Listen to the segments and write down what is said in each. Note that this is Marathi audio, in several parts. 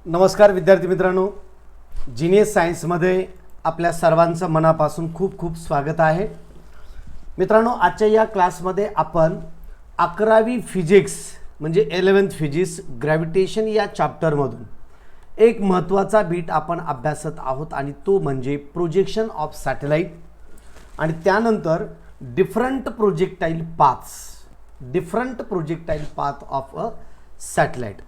नमस्कार विद्यार्थी मित्रांनो, जीनियस सायन्समध्ये आपल्या सर्वांचं मनापासून खूप खूप स्वागत आहे. मित्रांनो, आजच्या या क्लासमध्ये आपण 11वी फिजिक्स म्हणजे 11th फिजिक्स ग्रॅव्हिटेशन या चॅप्टरमधून एक महत्त्वाचा बीट आपण अभ्यासत आहोत आणि तो म्हणजे प्रोजेक्शन ऑफ सॅटेलाइट आणि त्यानंतर different projectile path of a satellite.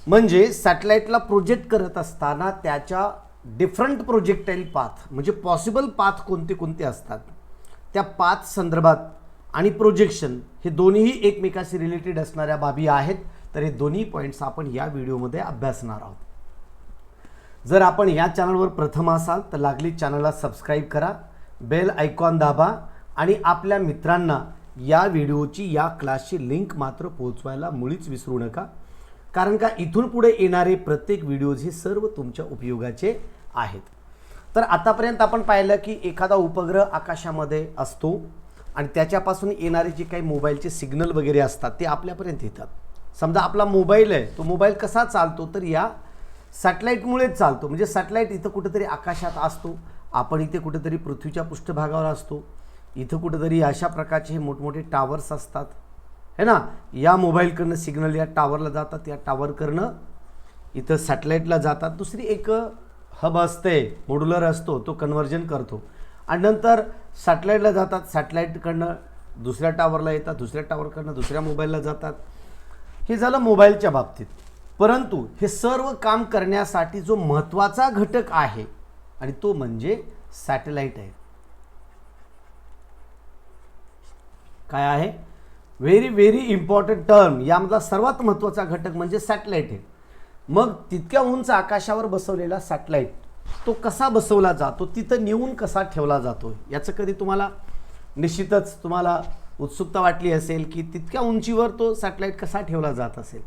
म्हणजे सॅटेलाइटला प्रोजेक्ट करत असताना त्याच्या डिफरंट प्रोजेक्टाईल पाथ म्हणजे पॉसिबल पाथ कोणते कोणते असतात त्या पाथ संदर्भात आणि प्रोजेक्शन हे दोन्हीही एकमेकाशी रिलेटेड असणाऱ्या बाबी आहेत. तर हे दोन्ही पॉईंट्स आपण या व्हिडिओमध्ये अभ्यासणार आहोत. जर आपण या चॅनलवर प्रथम असाल तर लागली चॅनलला सबस्क्राईब करा, बेल आयकॉन दाबा आणि आपल्या मित्रांना या व्हिडिओची या क्लासची लिंक मात्र पोहोचवायला मुळीच विसरू नका, कारण का इथून पुढे येणारे प्रत्येक व्हिडिओज हे सर्व तुमच्या उपयोगाचे आहेत. तर आतापर्यंत आपण पाहिलं की एखादा उपग्रह आकाशामध्ये असतो आणि त्याच्यापासून येणारे जे काही मोबाईलचे सिग्नल वगैरे असतात ते आपल्यापर्यंत येतात. समजा आपला मोबाईल आहे, तो मोबाईल कसा चालतो तर या सॅटेलाइटमुळेच चालतो. म्हणजे सॅटेलाइट इथं कुठेतरी आकाशात असतो, आपण इथे कुठेतरी पृथ्वीच्या पृष्ठभागावर असतो, इथं कुठेतरी अशा प्रकारचे हे मोठमोठे टावर्स असतात है ना. या मोबाईलकडनं सिग्नल या टावरला जातात, या टावरकडनं इथं सॅटेलाइटला जातात. दुसरी एक हब असते, मॉड्युलर असतो, तो कन्व्हर्जन करतो आणि नंतर सॅटेलाइटला जातात, सॅटेलाइटकडनं दुसऱ्या टावरला येतात, दुसऱ्या टावरकडनं दुसऱ्या मोबाईलला जातात. हे झालं मोबाईलच्या बाबतीत. परंतु हे सर्व काम करण्यासाठी जो महत्त्वाचा घटक आहे आणि तो म्हणजे सॅटेलाइट आहे. काय आहे? Very very important term. यामधला सर्वात महत्त्वाचा घटक म्हणजे सॅटेलाइट आहे. मग तितक्या उंच आकाशावर बसवलेला सॅटेलाइट तो कसा बसवला जातो, तिथं नेऊन कसा ठेवला जातो, याचं कधी तुम्हाला निश्चितच तुम्हाला उत्सुकता वाटली असेल की तितक्या उंचीवर तो सॅटेलाइट कसा ठेवला जात असेल,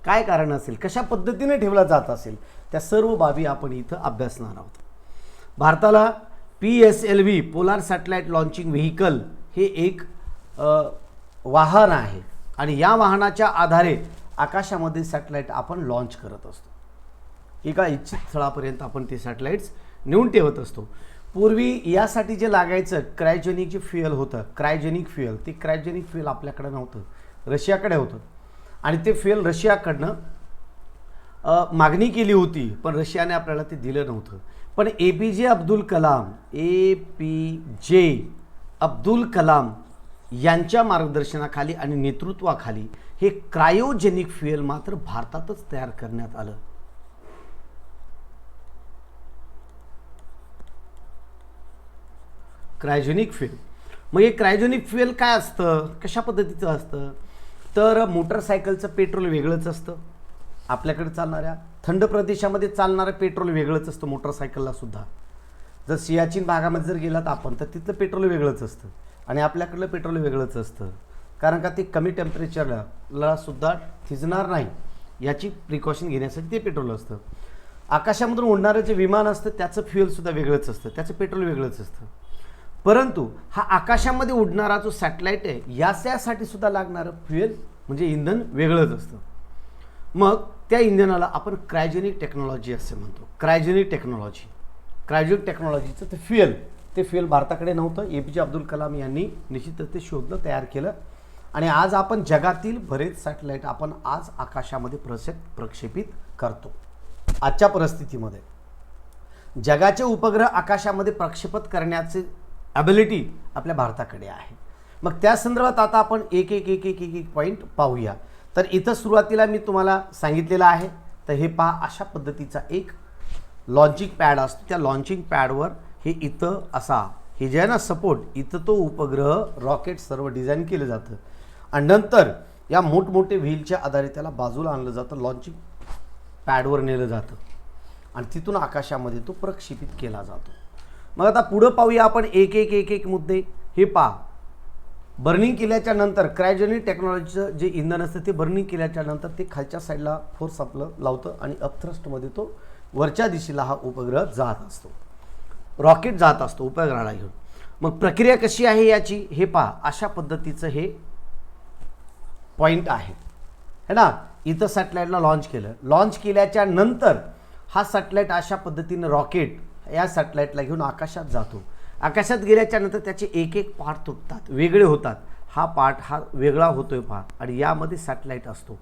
काय कारण असेल, कशा पद्धतीने ठेवला जात असेल, त्या सर्व बाबी आपण इथं अभ्यासणार आहोत. भारताला PSLV polar satellite launching vehicle हे एक वाहन आहे आणि या वाहनाच्या आधारे आकाशामध्ये सॅटेलाइट आपण लॉन्च करत असतो. एका इच्छित स्थळापर्यंत आपण ते सॅटेलाइट्स नेऊन ठेवत असतो. पूर्वी यासाठी जे लागायचं क्रायोजेनिक जे फ्युएल होतं, क्रायोजेनिक फ्युएल, ते क्रायोजेनिक फ्युएल आपल्याकडे नव्हतं, रशियाकडे होतं आणि ते फ्युएल रशियाकडनं मागणी केली होती, पण रशियाने आपल्याला ते दिलं नव्हतं. पण APJ अब्दुल कलाम यांच्या मार्गदर्शनाखाली आणि नेतृत्वाखाली हे क्रायोजेनिक फ्युएल मात्र भारतातच तयार करण्यात आलं. Cryogenic fuel. मग हे क्रायोजेनिक फ्युएल काय असतं, कशा पद्धतीचं असतं तर मोटरसायकलचं पेट्रोल वेगळंच असतं, आपल्याकडे चालणाऱ्या थंड प्रदेशामध्ये चालणारं पेट्रोल वेगळंच असतं मोटरसायकलला सुद्धा. जर सियाचीन भागामध्ये जर गेलात आपण तर तिथलं पेट्रोल वेगळंच असतं आणि आपल्याकडलं पेट्रोल वेगळंच असतं, कारण का ते कमी टेम्परेचरला सुद्धा थिजणार नाही याची प्रिकॉशन घेण्यासाठी ते पेट्रोल असतं. आकाशामधून उडणारं जे विमान असतं त्याचं फ्युएलसुद्धा वेगळंच असतं, त्याचं पेट्रोल वेगळंच असतं. परंतु हा आकाशामध्ये उडणारा जो सॅटेलाइट आहे यासाठी सुद्धा लागणारं फ्युएल म्हणजे इंधन वेगळंच असतं. मग त्या इंधनाला आपण क्रायोजेनिक टेक्नॉलॉजी असे म्हणतो. क्रायोजेनिक टेक्नॉलॉजीचं ते फ्युएल भारताकडे नव्हतं. APJ अब्दुल कलाम यांनी निश्चितच ते शोधलं, तयार केलं आणि आज आपण जगातील बरेच सॅटेलाइट आपण आज आकाशामध्ये प्रक्षेपित करतो. आजच्या परिस्थितीमध्ये जगाचे उपग्रह आकाशामध्ये प्रक्षेपित करण्याचे ॲबिलिटी आपल्या भारताकडे आहे. मग त्या संदर्भात आता आपण एक पॉईंट पाहूया. तर इथं सुरुवातीला मी तुम्हाला सांगितलेलं आहे, तर हे पहा, अशा पद्धतीचा एक लॉन्चिंग पॅड असतो. त्या लॉन्चिंग पॅडवर हे इथं असा हे जे आहे ना सपोर्ट, इथं तो उपग्रह रॉकेट सर्व डिझाईन केलं जातं आणि नंतर या मोठमोठे व्हीलच्या आधारे त्याला बाजूला आणलं जातं, लॉन्चिंग पॅडवर नेलं जातं आणि तिथून आकाशामध्ये तो प्रक्षेपित केला जातो. मग आता पुढं पाहूया आपण एक मुद्दे. हे पहा, बर्निंग केल्याच्या नंतर क्रायोजेनिक टेक्नॉलॉजीचं जे इंधन असतं ते बर्निंग केल्याच्या नंतर ते खालच्या साईडला फोर्स आपलं लावतं आणि अपथ्रस्टमध्ये तो वरच्या दिशेला हा उपग्रह जात असतो, रॉकेट जात असतो उपग्रहाला घेऊन. मग प्रक्रिया कशी आहे याची हे पहा, अशा पद्धतीचं हे पॉईंट आहे है ना. इथं सॅटेलाईटला लॉन्च केलं. लॉन्च केल्याच्या नंतर हा सॅटेलाईट अशा पद्धतीनं रॉकेट या सॅटेलाईटला घेऊन आकाशात जातो. आकाशात गेल्याच्या नंतर त्याचे एक एक पार्ट तुटतात, वेगळे होतात. हा पार्ट हा वेगळा होतोय पहा, आणि यामध्ये सॅटेलाईट असतो.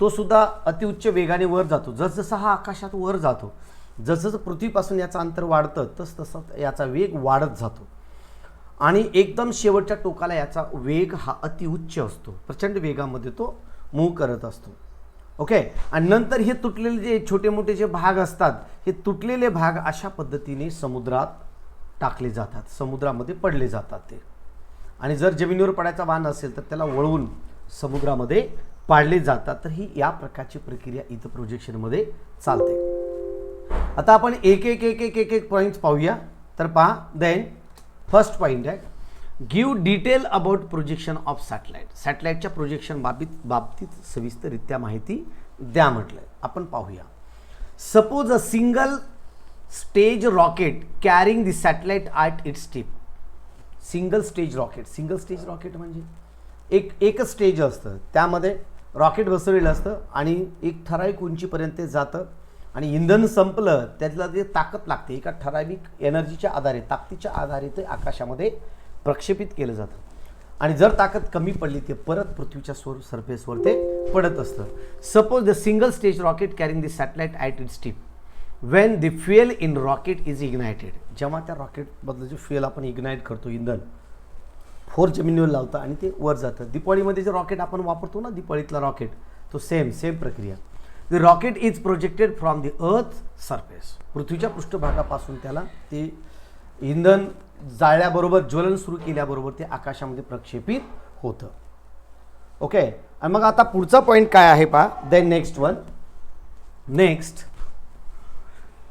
तो सुद्धा अतिउच्च वेगाने वर जातो. जसजसा हा आकाशात वर जातो, जसं पृथ्वीपासून याचं अंतर वाढतं तसं याचा वेग वाढत जातो, आणि एकदम शेवटच्या टोकाला याचा वेग हा अतिउच्च असतो. प्रचंड वेगामध्ये तो मूव्ह करत असतो. ओके. आणि नंतर हे तुटलेले जे छोटे मोठे जे भाग असतात, हे तुटलेले भाग अशा पद्धतीने समुद्रात टाकले जातात, समुद्रामध्ये पडले जातात ते. आणि जर जमिनीवर पडायचा वाहन असेल तर त्याला वळवून समुद्रामध्ये पाडले जातात. तर ही या प्रकारची प्रक्रिया इथं प्रोजेक्शनमध्ये चालते. आता आपण एक एक एक एक एक एक पॉईंट्स पाहूया. तर पहा, देन फर्स्ट पॉईंट आहे, give detail about projection of satellite. सॅटेलाइटच्या प्रोजेक्शन बाबतीत सविस्तररित्या माहिती द्या म्हटलं. आपण पाहूया. Suppose a single stage rocket carrying the satellite at its tip. Single stage rocket म्हणजे एकच स्टेज असतं, त्यामध्ये रॉकेट बसवलेलं असतं आणि एक ठराविक उंचीपर्यंत जातं, आणि इंधन संपलं त्यातला जे ताकद लागते एका ठराविक एनर्जीच्या आधारे, ताकदीच्या आधारे ते आकाशामध्ये प्रक्षेपित केलं जातं. आणि जर ताकद कमी पडली ते परत पृथ्वीच्या सरफेसवर ते पडत असतं. Suppose the single stage rocket carrying the satellite at its tip Wien the fuel in rocket is ignited. जेव्हा त्या रॉकेटमधलं जे फ्युएल आपण इग्नाईट करतो, इंधन फोर जमिनीवर लावतं आणि ते वर जातं. दिपाळीमध्ये जे रॉकेट आपण वापरतो ना, दिपाळीतला रॉकेट, तो सेम प्रक्रिया. The rocket is projected from the earth surface. पृथ्वीच्या पृष्ठभागापासून त्याला ते इंधन जाळल्याबरोबर, ज्वलन सुरू केल्याबरोबर ते आकाशामध्ये प्रक्षेपित होतं. ओके. आणि मग आता पुढचा पॉईंट काय आहे पहा. Then next one, next,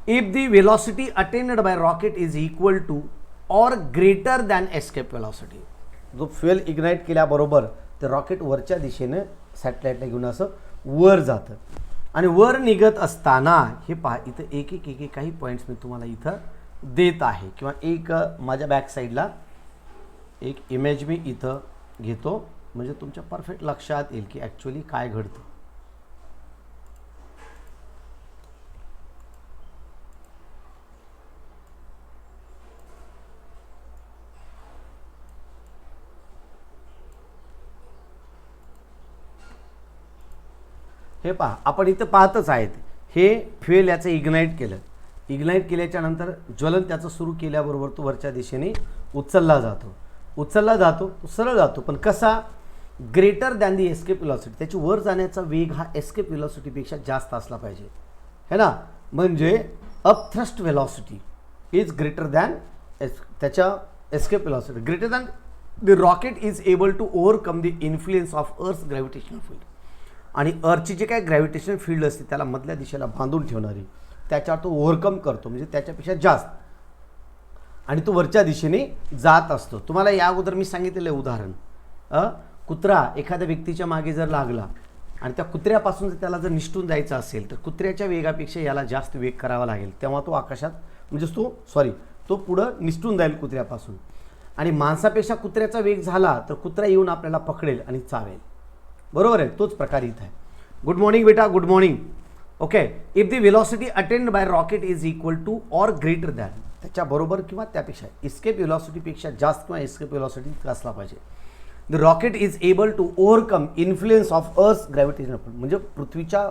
if the velocity attained by rocket is equal to or greater than escape velocity. जो फ्युएल इग्नाईट केल्याबरोबर ते रॉकेट वरच्या दिशेनं सॅटेलाईटला घेऊन असं वर जातं. आणि वर निघत असताना हे पहा, इथं एक एक काही पॉईंट्स मी तुम्हाला इथं देत आहे, किंवा एक माझ्या बॅक साईडला एक इमेज मी इथं घेतो, म्हणजे तुमच्या परफेक्ट लक्षात येईल की ॲक्च्युअली काय घडतं. हे पहा, आपण इथं पाहतच आहेत, हे फ्युएल याचं इग्नाईट केलं. इग्नाईट केल्याच्या नंतर ज्वलन त्याचं सुरू केल्याबरोबर तो वरच्या दिशेने उचलला जातो, तो सरळ जातो. पण कसा? Greater than the escape velocity. त्याची वर जाण्याचा वेग हा एस्केप वेलॉसिटीपेक्षा जास्त असला पाहिजे, है ना. म्हणजे upthrust velocity is greater than त्याच्या escape velocity. Greater than the rocket is able to overcome the influence of earth gravitational field. आणि अर्थची जे काय ग्रॅव्हिटेशनल फील्ड असते त्याला मधल्या दिशेला बांधून ठेवणारी, त्याच्यावर तो ओव्हरकम करतो, म्हणजे त्याच्यापेक्षा जास्त, आणि तो वरच्या दिशेने जात असतो. तुम्हाला या अगोदर मी सांगितलेलं उदाहरण, कुत्रा एखाद्या व्यक्तीच्या मागे जर लागला आणि त्या कुत्र्यापासून जर त्याला जर निष्ठून जायचं असेल तर कुत्र्याच्या वेगापेक्षा याला जास्त वेग करावा लागेल, तेव्हा तो आकाशात म्हणजे तो पुढं निष्ठून जाईल कुत्र्यापासून. आणि माणसापेक्षा कुत्र्याचा वेग झाला तर कुत्रा येऊन आपल्याला पकडेल आणि चावेल. बरोबर आहे, तोच प्रकार इथं आहे. गुड मॉर्निंग बेटा, good morning. Okay. If the velocity attained by rocket is equal to or greater than, त्याच्याबरोबर किंवा त्यापेक्षा, एस्केप वेलॉसिटीपेक्षा जास्त किंवा एस्केप वेलॉसिटी असला पाहिजे. The rocket is able to overcome influence of earth gravitational field. म्हणजे पृथ्वीच्या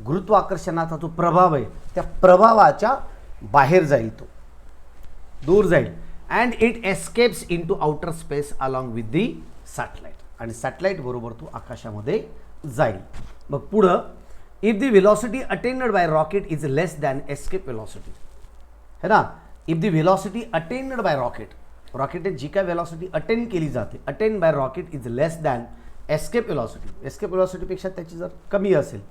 गुरुत्वाकर्षणाचा जो प्रभाव आहे त्या प्रभावाच्या बाहेर जाईल, तो दूर जाईल. And it escapes in to outer space along with the satellite. आणि सॅटेलाइट बरोबर तो आकाशामध्ये जाईल. मग पुढं, if the velocity attained by rocket is less than escape velocity, है ना. If the velocity attained by rocket जी काय वेलॉसिटी अटेंड केली जाते, attained by rocket is less than escape velocity. Escape वेलॉसिटीपेक्षा त्याची जर कमी असेल,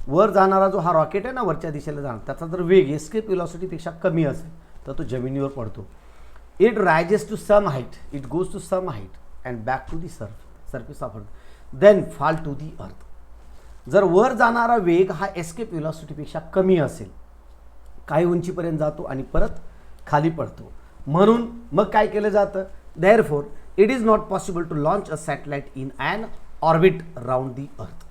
वर जाणारा जो हा रॉकेट आहे ना, वरच्या दिशेला जाणार, त्याचा जर वेग एस्केप वेलॉसिटीपेक्षा कमी असेल तर तो जमिनीवर पडतो. It rises to some height, it goes to some height and back to the surface of earth, then fall to the earth. जर वर जाणारा वेग हा एस्केप वेलॉसिटीपेक्षा कमी असेल, काही उंचीपर्यंत जातो आणि परत खाली पडतो. म्हणून मग काय केलं जातं, therefore it is not possible to launch a satellite in an orbit round the earth.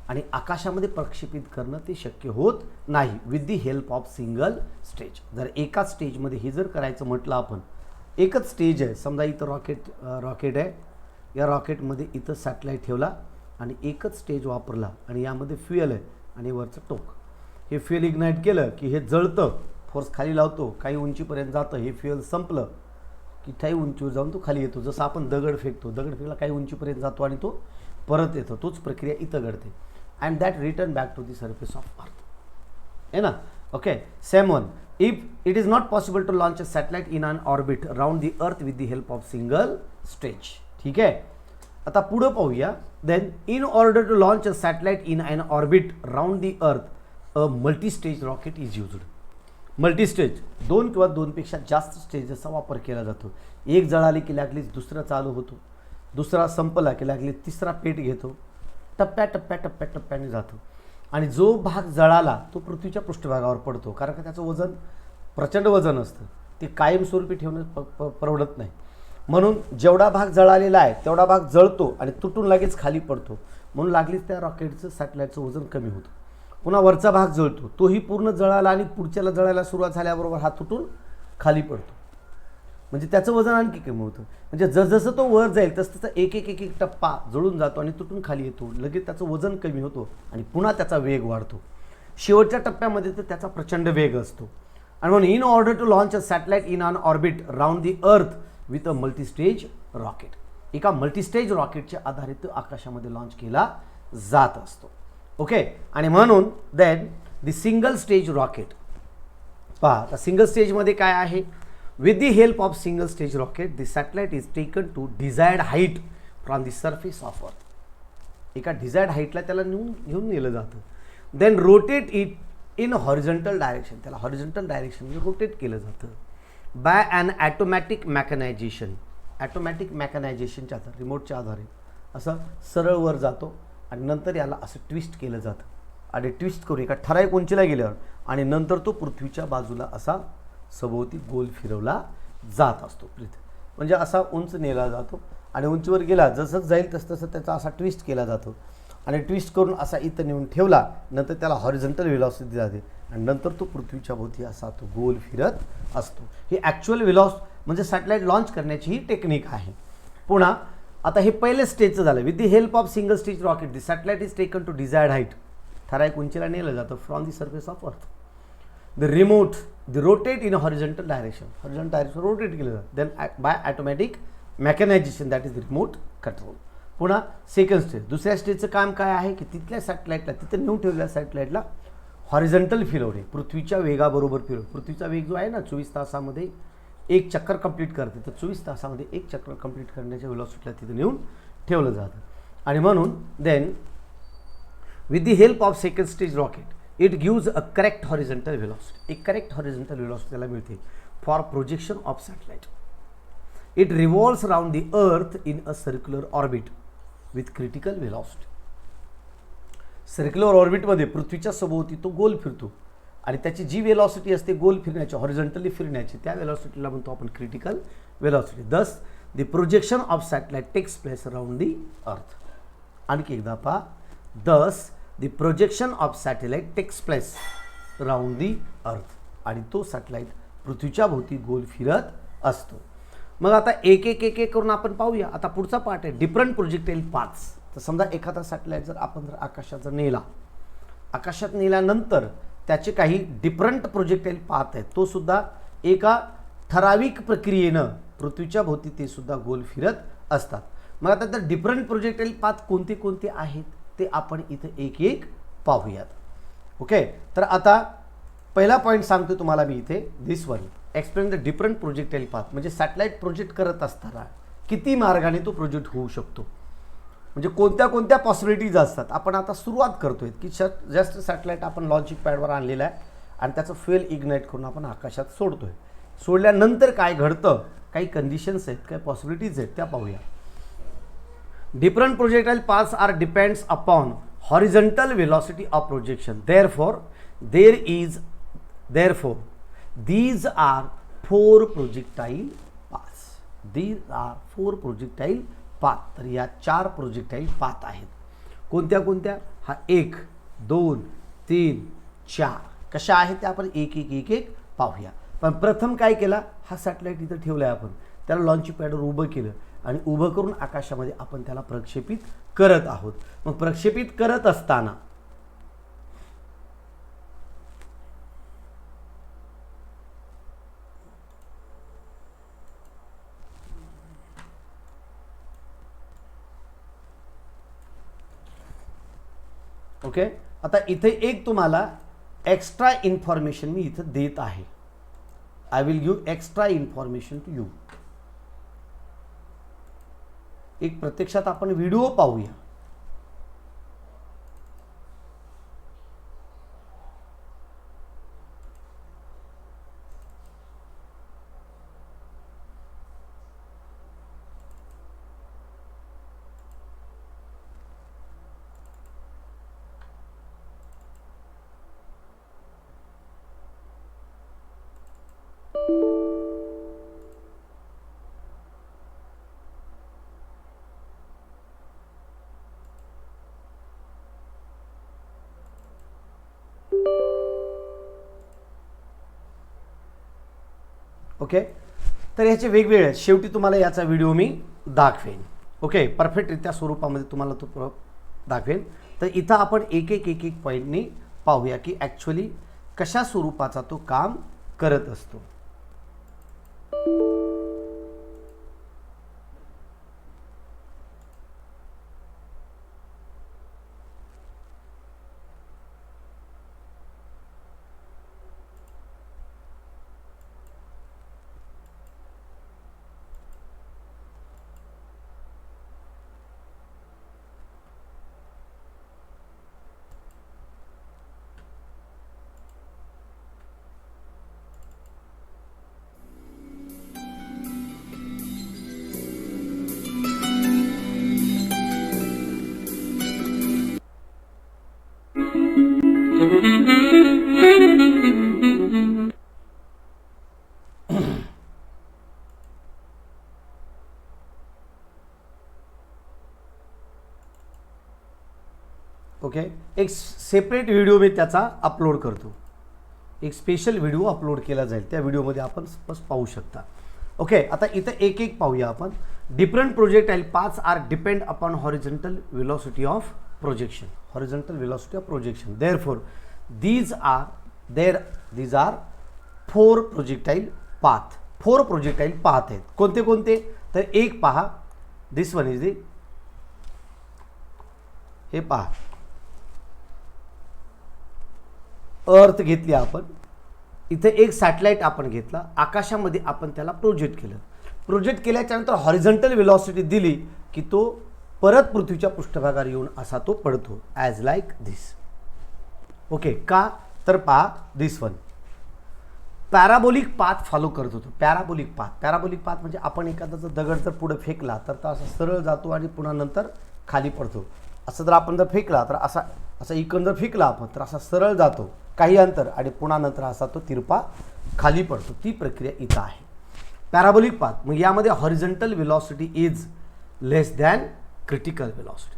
आणि आकाशामध्ये प्रक्षेपित करणं ते शक्य होत नाही with the help of single stage. जर एकाच स्टेजमध्ये हे जर करायचं म्हटलं आपण, एकच स्टेज आहे, समजा इथं रॉकेट आहे, या रॉकेटमध्ये इथं सॅटेलाईट ठेवला आणि एकच स्टेज वापरला आणि यामध्ये फ्युएल आहे आणि वरचं टोक, हे फ्युएल इग्नाईट केलं की हे जळतं, फोर्स खाली लावतो, काही उंचीपर्यंत जातं, हे फ्युएल संपलं की काही उंचीवर जाऊन तो खाली येतो. जसं आपण दगड फेकला काही उंचीपर्यंत जातो आणि तो परत येतो. तोच प्रक्रिया इथं घडते. And that return back to the surface of earth, है ना. Okay, same one. If it is not possible to launch a satellite in an orbit round the earth with the help of single stage. ठीक आहे, आता पुढं पाहूया. Then in order to launch a satellite in an orbit round the earth a multi stage rocket is used. Multi stage, 2 किंवा 2पेक्षा जास्त स्टेजेसचा वापर केला जातो. एक जळाली की लागलीच दुसरा चालू होतो, दुसरा संपला की लागली तिसरा पेट घेतो, टप्प्याटप्प्याने जातो आणि जो भाग जळाला तो पृथ्वीच्या पृष्ठभागावर पडतो. कारण का त्याचं वजन प्रचंड वजन असतं, ते कायमस्वरूपी ठेवणं परवडत नाही. म्हणून जेवढा भाग जळालेला आहे तेवढा भाग जळतो आणि तुटून लगेच खाली पडतो. म्हणून लागलीच त्या रॉकेटचं सॅटेलाईटचं वजन कमी होतं. पुन्हा वरचा भाग जळतो, तोही पूर्ण जळाला आणि पुढच्याला जळायला सुरुवात झाल्याबरोबर हा तुटून खाली पडतो. म्हणजे त्याचं वजन आणखी कमी होतं. म्हणजे जसजसं तो वर जाईल तसं त्याचा एक एक टप्पा जळून जातो आणि तुटून खाली येतो. लगेच त्याचं वजन कमी होतो आणि पुन्हा त्याचा वेग वाढतो. शेवटच्या टप्प्यामध्ये तर त्याचा प्रचंड वेग असतो. आणि म्हणून in order to launch a satellite in on orbit round the earth with a multistage rocket, एका मल्टीस्टेज रॉकेटच्या आधारित आकाशामध्ये लॉन्च केला जात असतो. ओके, आणि म्हणून then the single stage rocket पहा. आता सिंगल स्टेजमध्ये काय आहे, with the help of single stage rocket the satellite is taken to desired height from the surface of earth. एका desired height ला त्याला घेऊन नेलं जातं. then rotate it in horizontal direction, त्याला horizontal direction मध्ये रोटेट केलं जातं by an automatic mechanization. Automatic मॅकनायझेशनच्या आधारे, रिमोटच्या आधारे असं सरळ वर जातो आणि नंतर याला असं ट्विस्ट केलं जातं आणि ट्विस्ट करून एका ठराविक उंचीला गेल्यावर आणि नंतर तो पृथ्वीच्या बाजूला असा सभोवती गोल फिरवला जात असतो. म्हणजे असा उंच नेला जातो आणि उंचीवर गेला जसं जाईल तसं त्याचा असा ट्विस्ट केला जातो आणि ट्विस्ट करून असा इथं नेऊन ठेवला, नंतर त्याला हॉरिझॉन्टल व्हेलॉसिटी जाते आणि नंतर तो पृथ्वीच्या भोवती असा तो गोल फिरत असतो. ही ॲक्च्युअल म्हणजे सॅटेलाइट लॉन्च करण्याची ही टेक्निक आहे. पुन्हा आता हे पहिले स्टेजचं झालं. With the help of single stage rocket the satellite is taken to desired height, ठराविक उंचीला नेलं जातं from the surface of earth. The rotate in horizontal direction rotate केलं जातं. Then by automatic mechanisation that is remote control. पुन्हा सेकंड स्टेज, दुसऱ्या स्टेजचं काम काय आहे की तिथल्या सॅटेलाइटला, तिथं नेऊन ठेवलेल्या सॅटेलाइटला हॉरिझॉन्टल फिरवणे, पृथ्वीच्या वेगाबरोबर फिरवणे. पृथ्वीचा वेग जो आहे ना 24 तासामध्ये एक चक्कर कंप्लीट करते, तर 24 तासामध्ये एक चक्कर कंप्लीट करण्याच्या व्हेलॉसिटीला तिथं नेऊन ठेवलं जातं. आणि म्हणून then with the help of second stage rocket it gives a correct horizontal velocity. एक करेक्ट हॉरिझॉन्टल व्हेलॉसिटी त्याला मिळते for projection of satellite. It revolves round the earth in a circular orbit with critical velocity. Circular ऑर्बिटमध्ये पृथ्वीच्या सभोवती तो गोल फिरतो आणि त्याची जी वेलॉसिटी असते गोल फिरण्याची, हॉरिझॉन्टली फिरण्याची, त्या वेलॉसिटीला म्हणतो आपण critical velocity. Thus the projection of satellite takes place around the earth. आणखी एकदा पहा. Thus the projection of satellite takes place around the earth. आणि तो सॅटेलाइट पृथ्वीच्या भोवती गोल फिरत असतो. मग आता एक एक एक एक करून आपण पाहूया. आता पुढचा पार्ट आहे डिफरंट प्रोजेक्टाईल पाथ्स. तर समजा एखादा सॅटेलाइट जर आपण आकाशात जर नेला, आकाशात नेल्यानंतर त्याचे काही डिफरंट प्रोजेक्टाईल पाथ आहेत, तो सुद्धा एका ठराविक प्रक्रियेनं पृथ्वीच्या भोवती ते सुद्धा गोल फिरत असतात. मग आता तर डिफरंट प्रोजेक्टाईल पाथ कोणते कोणते आहेत ते आपण इथं एक एक पाहूयात. ओके, तर आता पहिला पॉईंट सांगतो तुम्हाला मी इथे, this one explain the different projectile path. म्हणजे सॅटेलाइट प्रोजेक्ट करत असताना किती मार्गाने तो प्रोजेक्ट होऊ शकतो, म्हणजे कोणत्या कोणत्या पॉसिबिलिटीज असतात. आपण आता सुरुवात करतोय की जस्ट सॅटेलाइट आपण लॉन्चिंग पॅडवर आणलेला आहे आणि त्याचं फ्युएल इग्नाईट करून आपण आकाशात सोडतोय. सोडल्यानंतर काय घडतं, काही कंडिशन्स आहेत, काही पॉसिबिलिटीज आहेत, त्या पाहूया. Different projectile paths are depends upon horizontal velocity of projection. Therefore, these are four projectile paths. These are four projectile path. तर या 4 प्रोजेक्टाईल पाथ आहेत. कोणत्या कोणत्या? हा 1 2 3 4 कशा आहेत त्या आपण एक एक एक एक पाहूया. पण प्रथम काय केला, हा सॅटेलाइट इथं ठेवलाय आपण, त्याला लॉन्च पॅडवर उभं केलं आणि उभं करून आकाशामध्ये आपण त्याला प्रक्षेपित करत आहोत. मग प्रक्षेपित करत असताना ओके, आता इथे एक तुम्हाला एक्स्ट्रा इन्फॉर्मेशन मी इथं देत आहे. I will give extra information to you. एक प्रत्यक्षात आपण व्हिडिओ पाहूया. ओके, तर ह्याचे वेगवेगळे आहेत. शेवटी तुम्हाला याचा व्हिडिओ मी दाखवेन. ओके, परफेक्टरित्या स्वरूपामध्ये तुम्हाला तो दाखवेन. तर इथं आपण एक एक एक एक पॉईंटनी पाहूया की ॲक्च्युली कशा स्वरूपाचा तो काम करत असतो. ओके, एक सेपरेट व्हिडिओ मी त्याचा अपलोड करतो. एक स्पेशल व्हिडिओ अपलोड केला जाईल, त्या व्हिडिओमध्ये आपण स्पष्ट पाहू शकता. ओके, आता इथं एक एक पाहूया आपण. Different projectile paths are depend upon horizontal velocity of projection. Horizontal velocity of projection. Therefore these are 4 projectile path. 4 projectile path आहेत. कोणते कोणते? तर एक पहा, दिस वन इज दी, हे पहा, अर्थ घेतली आपण, इथे एक सॅटेलाइट आपण घेतला, आकाशामध्ये आपण त्याला प्रोजेक्ट केलं. प्रोजेक्ट केल्याच्या नंतर हॉरिझॉन्टल वेलॉसिटी दिली की तो परत पृथ्वीच्या पृष्ठभागावर येऊन असा तो पडतो, ॲज लाईक दिस. ओके, का? तर पहा, दिस वन पॅराबोलिक पाथ फॉलो करत होतो. पॅराबोलिक पाथ म्हणजे आपण एखादा जर दगड जर पुढे फेकला तर तो असा सरळ जातो आणि पुन्हा नंतर खाली पडतो. असं जर आपण जर फेकला तर असा इकडून जर फेकला आपण तर असा सरळ जातो काही अंतर आणि पुन्हा नंतर असा तो तिरपा खाली पडतो. ती प्रक्रिया इथं आहे पॅराबोलिक पाथ. मग यामध्ये horizontal velocity is less than critical velocity.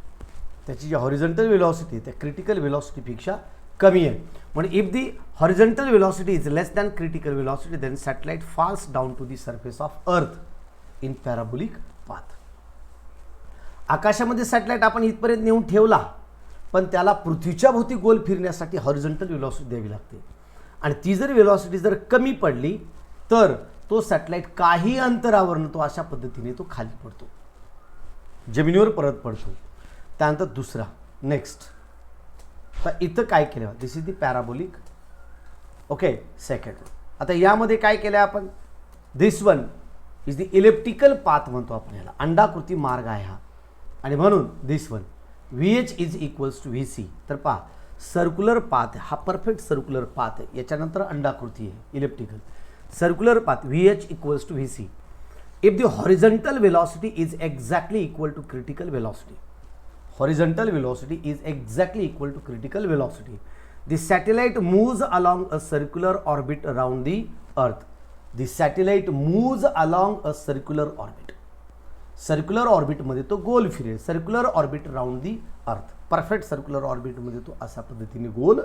त्याची जी हॉरिझॉन्टल वेलॉसिटी त्या क्रिटिकल वेलॉसिटीपेक्षा कमी आहे. म्हणजे if the horizontal velocity is less than critical velocity then satellite falls down to the surface of earth in parabolic path. आकाशामध्ये सॅटेलाइट आपण इथपर्यंत नेऊन ठेवला पण त्याला पृथ्वीच्या भोवती गोल फिरण्यासाठी हॉरिझॉन्टल वेलॉसिटी द्यावी लागते आणि ती जर वेलॉसिटी जर कमी पडली तर तो सॅटेलाइट काही अंतरावरून तो अशा पद्धतीने तो खाली पडतो, जमिनीवर परत पडतो. त्यानंतर दुसरा नेक्स्ट, तर इथं काय केलं, this is the parabolic. Okay, second. आता यामध्ये काय केलं आपण, this one is the elliptical path म्हणतो आपण याला, अंडाकृती मार्ग आहे हा. आणि म्हणून this one VH is equals to VC. तर पहा, सर्क्युलर पाथ हा परफेक्ट सर्क्युलर पाथ आहे. याच्यानंतर अंडाकृती आहे elliptical. Circular path VH equals to VC. If the horizontal velocity is exactly equal to critical velocity. Horizontal velocity is exactly equal to critical velocity. The satellite moves along a circular orbit around the Earth. The satellite moves along a circular orbit. Circular ऑर्बिटमध्ये तो गोल फिरेल. सर्क्युलर ऑर्बिट राऊंड दी अर्थ. परफेक्ट सर्क्युलर ऑर्बिटमध्ये तो अशा पद्धतीने गोल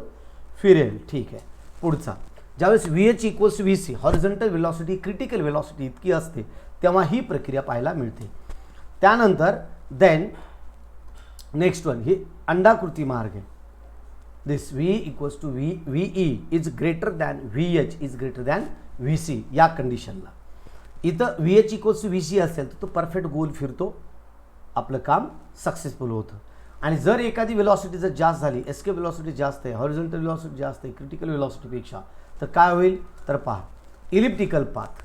फिरेल. ठीक आहे. पुढचा, ज्यावेळेस VH equals VC horizontal velocity critical velocity इतकी असते तेव्हा ही प्रक्रिया पाहायला मिळते. त्यानंतर देन नेक्स्ट वन, ही अंडाकृती मार्ग आहे. This V equals to VE is greater than VH is greater than VC या कंडिशनला. इथं VH इक्वल्स टू VC असेल तर तो परफेक्ट गोल फिरतो, आपलं काम सक्सेसफुल होतं. आणि जर एखादी व्हेलॉसिटी जर जास्त झाली, एस्केप व्हेलॉसिटी जास्त आहे, हॉरिझॉन्टल व्हेलॉसिटी जास्त आहे क्रिटिकल व्हेलॉसिटीपेक्षा, तर काय होईल तर पहा, elliptical path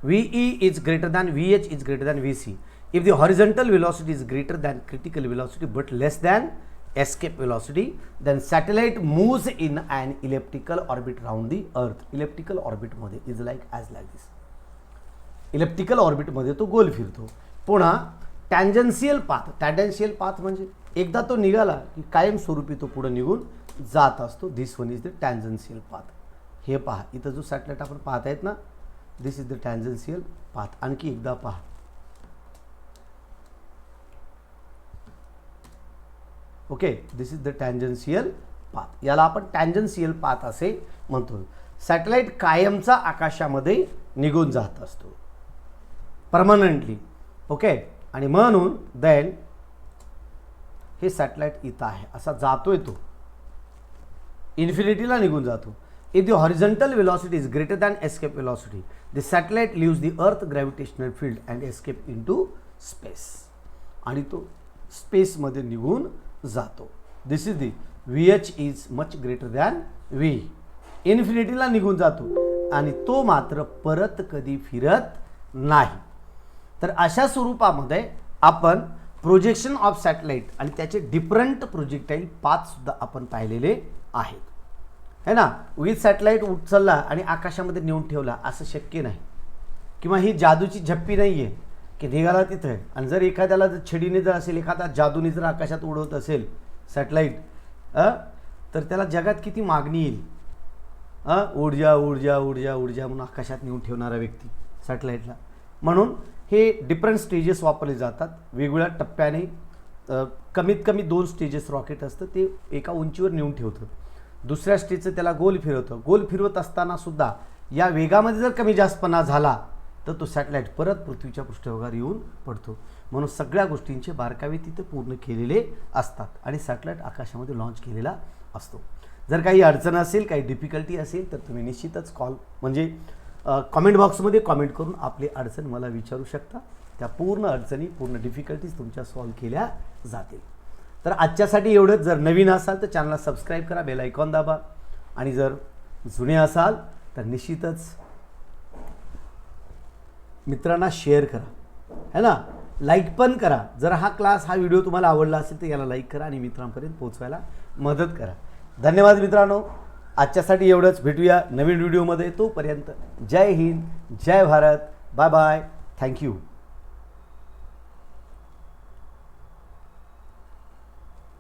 VE is greater than VH is greater than VC if the horizontal velocity is greater than critical velocity but less than escape velocity, then satellite moves in an elliptical orbit around the earth. elliptical orbit मध्ये is like this. elliptical orbit मध्ये तो गोल फिरतो. पुन्हा टँजन्शियल पाथ म्हणजे एकदा तो निघाला की कायमस्वरूपी तो पुढे निघून जात असतो. This one is the tangential path. हे पहा, इथं जो सॅटेलाइट आपण पाहत आहेत ना, this is the tangential path. आणखी एकदा पहा, okay, this is the tangential path. याला आपण टँजन्शियल पाथ असे म्हणतो. सॅटेलाइट कायमचा आकाशामध्ये निघून जात असतो परमनंटली. ओके, आणि म्हणून देन हे सॅटेलाइट इथं आहे, असा जातोय तो इन्फिनिटीला निघून जातो. If the horizontal velocity is greater than escape velocity, the satellite leaves the earth gravitational field and escape into space. आणि तो स्पेसमध्ये निघून जातो. This is the VH is much greater than V. इन्फिनिटीला निघून जातो आणि तो मात्र परत कधी फिरत नाही. तर अशा स्वरूपामध्ये आपण प्रोजेक्शन ऑफ सॅटेलाइट आणि त्याचे डिफरंट प्रोजेक्टाईल पाथ सुद्धा आपण पाहिलेले आहेत, है ना. विथ सॅटेलाइट उचलला आणि आकाशामध्ये नेऊन ठेवला असं शक्य नाही, किंवा ही जादूची झप्पी नाही आहे की निघाला तिथं आहे. आणि जर एखाद्याला जर छडीने जर असेल, एखादा जादूने जर आकाशात उडवत असेल सॅटेलाइट, तर त्याला जगात किती मागणी येईल. ऊर्जा ऊर्जा ऊर्जा ऊर्जा म्हणून आकाशात नेऊन ठेवणारा व्यक्ती सॅटेलाइटला. म्हणून हे डिफरंट स्टेजेस वापरले जातात वेगवेगळ्या टप्प्याने. कमीत कमी 2 स्टेजेस रॉकेट असतं, ते एका उंचीवर नेऊन ठेवतं. दुसऱ्या स्टेजचं त्याला गोल फिरवतं. गोल फिरवत असताना सुद्धा या वेगामध्ये जर कमी जास्तपणा झाला तर तो सॅटेलाइट परत पृथ्वीच्या पृष्ठभागावर येऊन पडतो. म्हणून सगळ्या गोष्टींचे बारकावे तिथे पूर्ण केलेले असतात आणि सॅटेलाइट आकाशामध्ये लॉन्च केलेला असतो. जर काही अडचण असेल, काही डिफिकल्टी असेल तर तुम्ही निश्चितच कॉमेंट बॉक्समध्ये कॉमेंट करून आपली अडचण मला विचारू शकता. त्या पूर्ण अडचणी, पूर्ण डिफिकल्टीज तुमच्या सॉल्व्ह केल्या जातील. तर आजच्यासाठी एवढंच. जर नवीन असाल तर चॅनलला सबस्क्राईब करा, बेल आयकॉन दाबा. आणि जर जुने असाल तर निश्चितच मित्रांना शेअर करा, है ना. लाईक पण करा. जर हा व्हिडिओ तुम्हाला आवडला असेल तर याला लाईक करा आणि मित्रांपर्यंत पोहोचवायला मदत करा. धन्यवाद मित्रांनो. आजच्यासाठी एवढंच. भेटूया नवीन व्हिडिओमध्ये. तोपर्यंत जय हिंद, जय भारत, बाय बाय, थँक्यू.